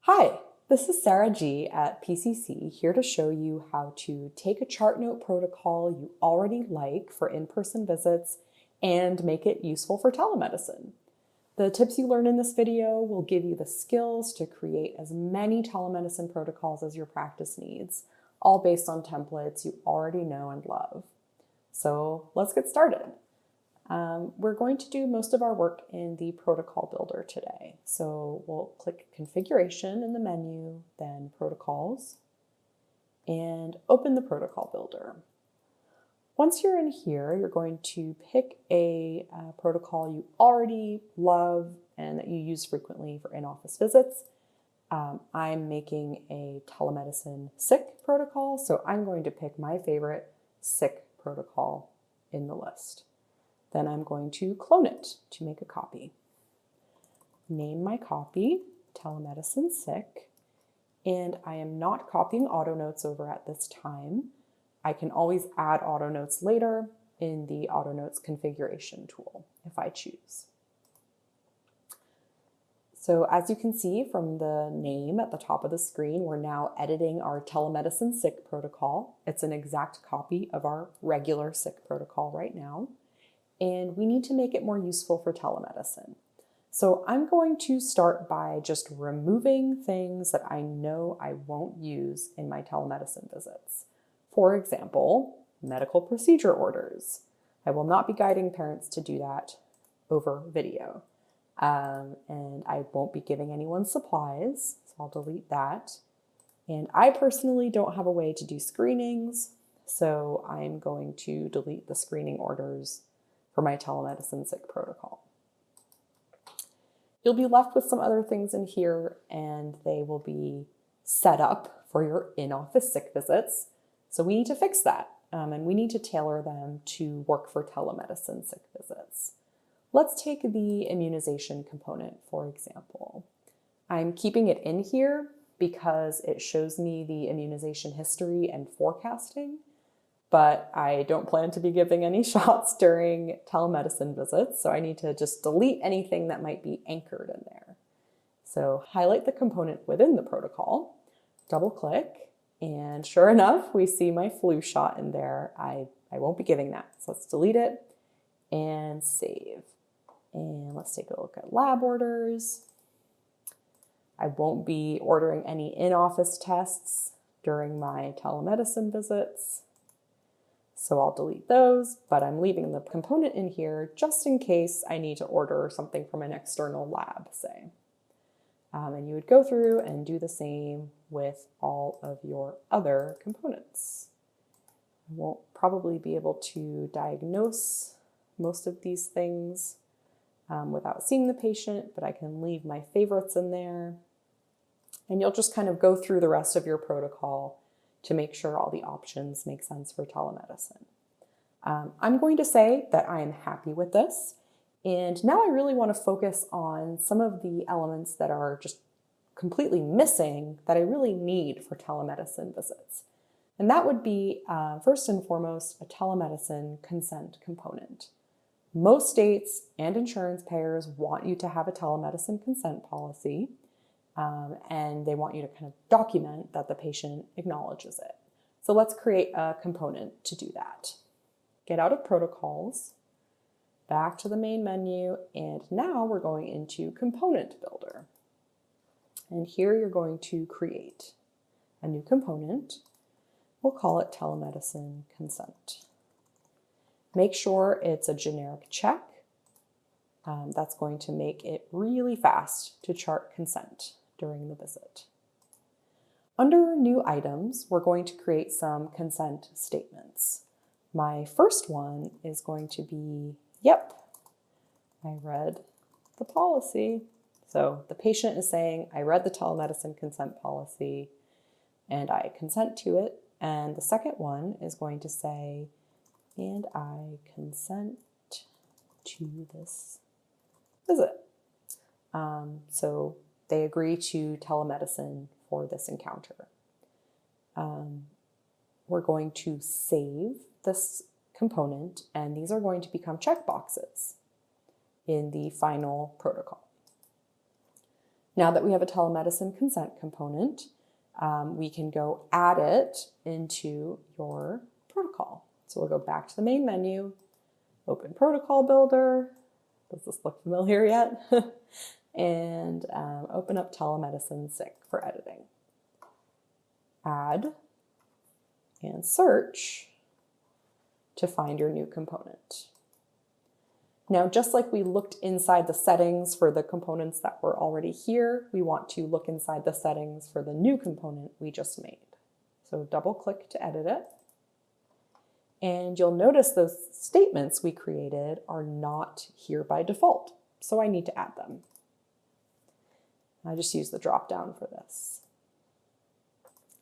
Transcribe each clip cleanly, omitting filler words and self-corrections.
Hi, this is Sarah G at PCC, here to show you how to take a chart note protocol you already like for in-person visits and make it useful for telemedicine. The tips you learn in this video will give you the skills to create as many telemedicine protocols as your practice needs, all based on templates you already know and love. So let's get started. We're going to do most of our work in the protocol builder today. So we'll click configuration in the menu, then protocols, and open the protocol builder. Once you're in here, you're going to pick a protocol you already love and that you use frequently for in-office visits. I'm making a telemedicine sick protocol, so I'm going to pick my favorite sick protocol in the list. Then I'm going to clone it to make a copy. Name my copy, telemedicine sick, and I am not copying auto notes over at this time. I can always add auto notes later in the auto notes configuration tool if I choose. So as you can see from the name at the top of the screen, we're now editing our telemedicine sick protocol. It's an exact copy of our regular sick protocol right now. And we need to make it more useful for telemedicine. So I'm going to start by just removing things that I know I won't use in my telemedicine visits. For example, medical procedure orders. I will not be guiding parents to do that over video. And I won't be giving anyone supplies, so I'll delete that. And I personally don't have a way to do screenings, so I'm going to delete the screening orders for my telemedicine sick protocol. You'll be left with some other things in here, and they will be set up for your in-office sick visits. So we need to fix that, and we need to tailor them to work for telemedicine sick visits. Let's take the immunization component, for example. I'm keeping it in here because it shows me the immunization history and forecasting, but I don't plan to be giving any shots during telemedicine visits, so I need to just delete anything that might be anchored in there. So highlight the component within the protocol, double click, and sure enough, we see my flu shot in there. I won't be giving that, so let's delete it and save. And let's take a look at lab orders. I won't be ordering any in-office tests during my telemedicine visits, so I'll delete those, but I'm leaving the component in here just in case I need to order something from an external lab, say. And you would go through and do the same with all of your other components. I won't probably be able to diagnose most of these things without seeing the patient, but I can leave my favorites in there. And you'll just kind of go through the rest of your protocol to make sure all the options make sense for telemedicine. I'm going to say that I am happy with this. And now I really want to focus on some of the elements that are just completely missing that I really need for telemedicine visits. And that would be, first and foremost, a telemedicine consent component. Most states and insurance payers want you to have a telemedicine consent policy, and they want you to kind of document that the patient acknowledges it. So let's create a component to do that. Get out of protocols, back to the main menu, and now we're going into component builder. And here you're going to create a new component. We'll call it telemedicine consent. Make sure it's a generic check. That's going to make it really fast to chart consent during the visit. Under new items, we're going to create some consent statements. My first one is going to be, yep, I read the policy. So the patient is saying, I read the telemedicine consent policy and I consent to it. And the second one is going to say, and I consent to this visit. So they agree to telemedicine for this encounter. We're going to save this component, and these are going to become checkboxes in the final protocol. Now that we have a telemedicine consent component, we can go add it into your protocol. So we'll go back to the main menu, open Protocol Builder. Does this look familiar yet? And open up telemedicine-specific for editing. Add and search to find your new component. Now, just like we looked inside the settings for the components that were already here, we want to look inside the settings for the new component we just made. So double click to edit it. And you'll notice those statements we created are not here by default. So I need to add them. I just use the drop down for this.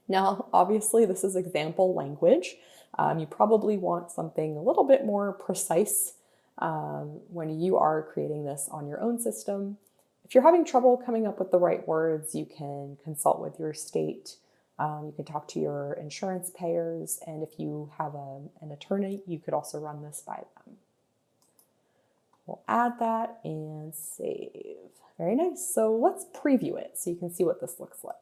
Now, obviously, this is example language. You probably want something a little bit more precise when you are creating this on your own system. If you're having trouble coming up with the right words, you can consult with your state. You can talk to your insurance payers, and if you have an attorney, you could also run this by them. We'll add that and save. Very nice. So let's preview it so you can see what this looks like.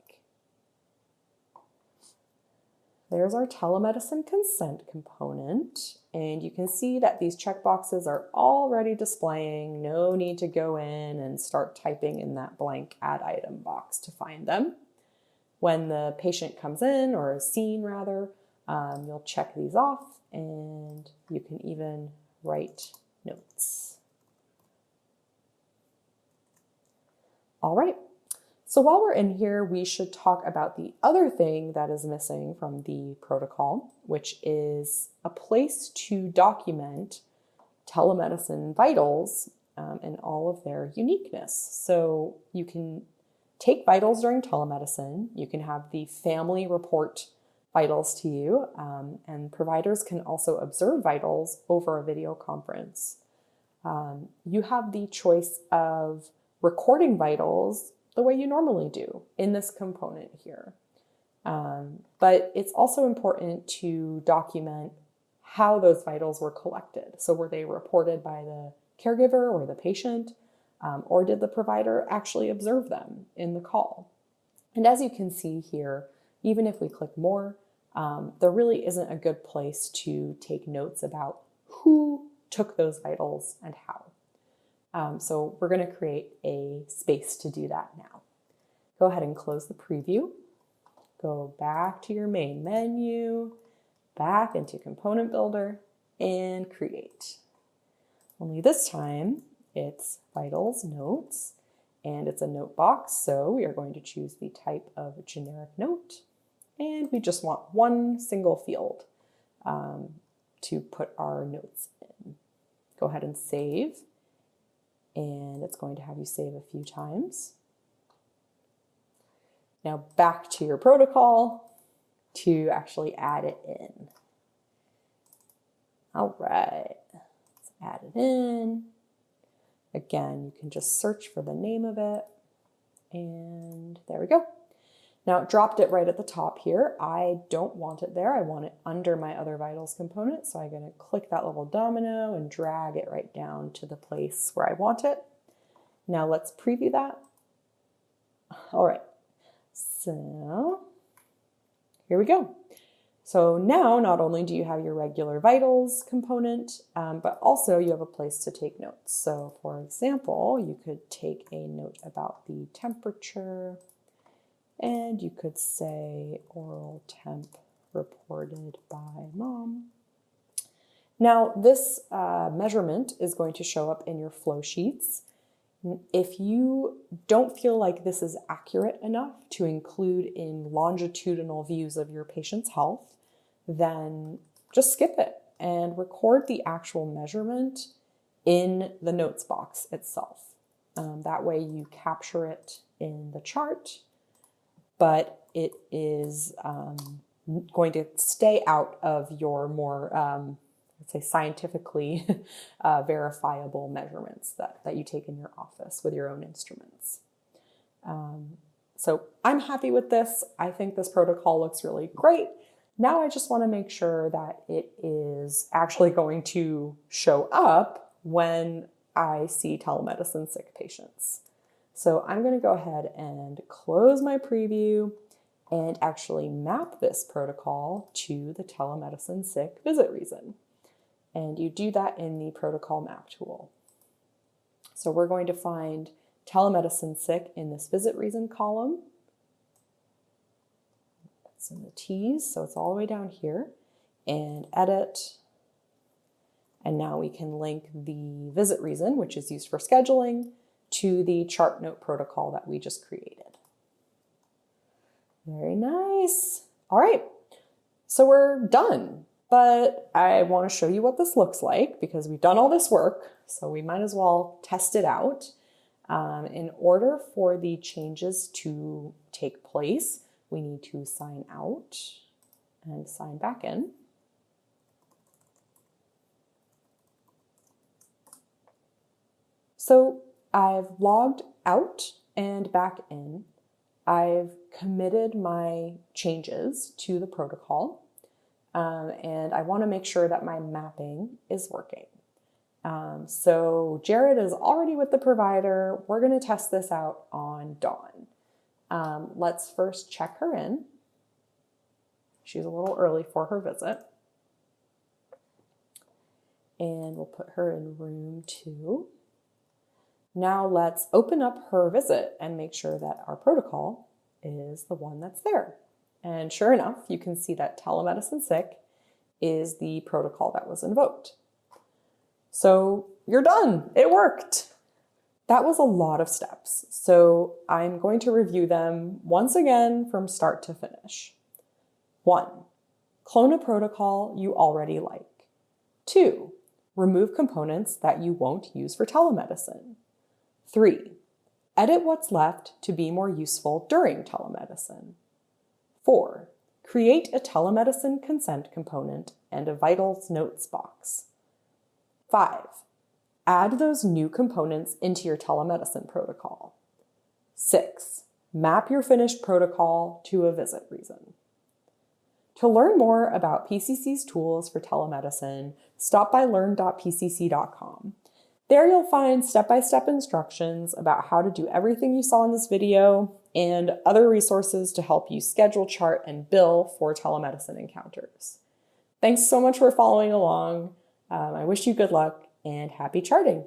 There's our telemedicine consent component, and you can see that these checkboxes are already displaying. No need to go in and start typing in that blank add item box to find them. When the patient comes in, or is seen rather, you'll check these off, and you can even write notes. All right. So while we're in here, we should talk about the other thing that is missing from the protocol, which is a place to document telemedicine vitals and all of their uniqueness. So you can take vitals during telemedicine. You can have the family report vitals to you, and providers can also observe vitals over a video conference. You have the choice of recording vitals the way you normally do in this component here. But it's also important to document how those vitals were collected. So were they reported by the caregiver or the patient, or did the provider actually observe them in the call? And as you can see here, even if we click more, there really isn't a good place to take notes about who took those vitals and how. So we're going to create a space to do that now. Go ahead and close the preview. Go back to your main menu, back into Component Builder, and create. Only this time it's vitals notes, and it's a note box, so we are going to choose the type of generic note, and we just want one single field to put our notes in. Go ahead and save. And it's going to have you save a few times. Now back to your protocol to actually add it in. All right, let's add it in. Again, you can just search for the name of it, and there we go. Now it dropped it right at the top here. I don't want it there. I want it under my other vitals component. So I'm going to click that little domino and drag it right down to the place where I want it. Now let's preview that. All right, so here we go. So now not only do you have your regular vitals component, but also you have a place to take notes. So for example, you could take a note about the temperature, and you could say oral temp reported by mom. Now this measurement is going to show up in your flow sheets. If you don't feel like this is accurate enough to include in longitudinal views of your patient's health, then just skip it and record the actual measurement in the notes box itself. That way you capture it in the chart, but it is going to stay out of your more, let's say, scientifically verifiable measurements that you take in your office with your own instruments. So I'm happy with this. I think this protocol looks really great. Now I just want to make sure that it is actually going to show up when I see telemedicine sick patients. So I'm going to go ahead and close my preview and actually map this protocol to the telemedicine sick visit reason. And you do that in the protocol map tool. So we're going to find telemedicine sick in this visit reason column. It's in the T's, so it's all the way down here. And edit. And now we can link the visit reason, which is used for scheduling, to the chart note protocol that we just created. Very nice. All right, so we're done, but I want to show you what this looks like because we've done all this work, so we might as well test it out. In order for the changes to take place, we need to sign out and sign back in. So I've logged out and back in. I've committed my changes to the protocol, and I want to make sure that my mapping is working. So Jared is already with the provider. We're going to test this out on Dawn. Let's first check her in. She's a little early for her visit. And we'll put her in room 2. Now let's open up her visit and make sure that our protocol is the one that's there. And sure enough, you can see that telemedicine sick is the protocol that was invoked. So you're done. It worked. That was a lot of steps. So I'm going to review them once again from start to finish. 1, clone a protocol you already like. 2, remove components that you won't use for telemedicine. 3, edit what's left to be more useful during telemedicine. 4, create a telemedicine consent component and a vitals notes box. 5, add those new components into your telemedicine protocol. 6, map your finished protocol to a visit reason. To learn more about PCC's tools for telemedicine, stop by learn.pcc.com. There you'll find step-by-step instructions about how to do everything you saw in this video and other resources to help you schedule, chart, and bill for telemedicine encounters. Thanks so much for following along. I wish you good luck and happy charting.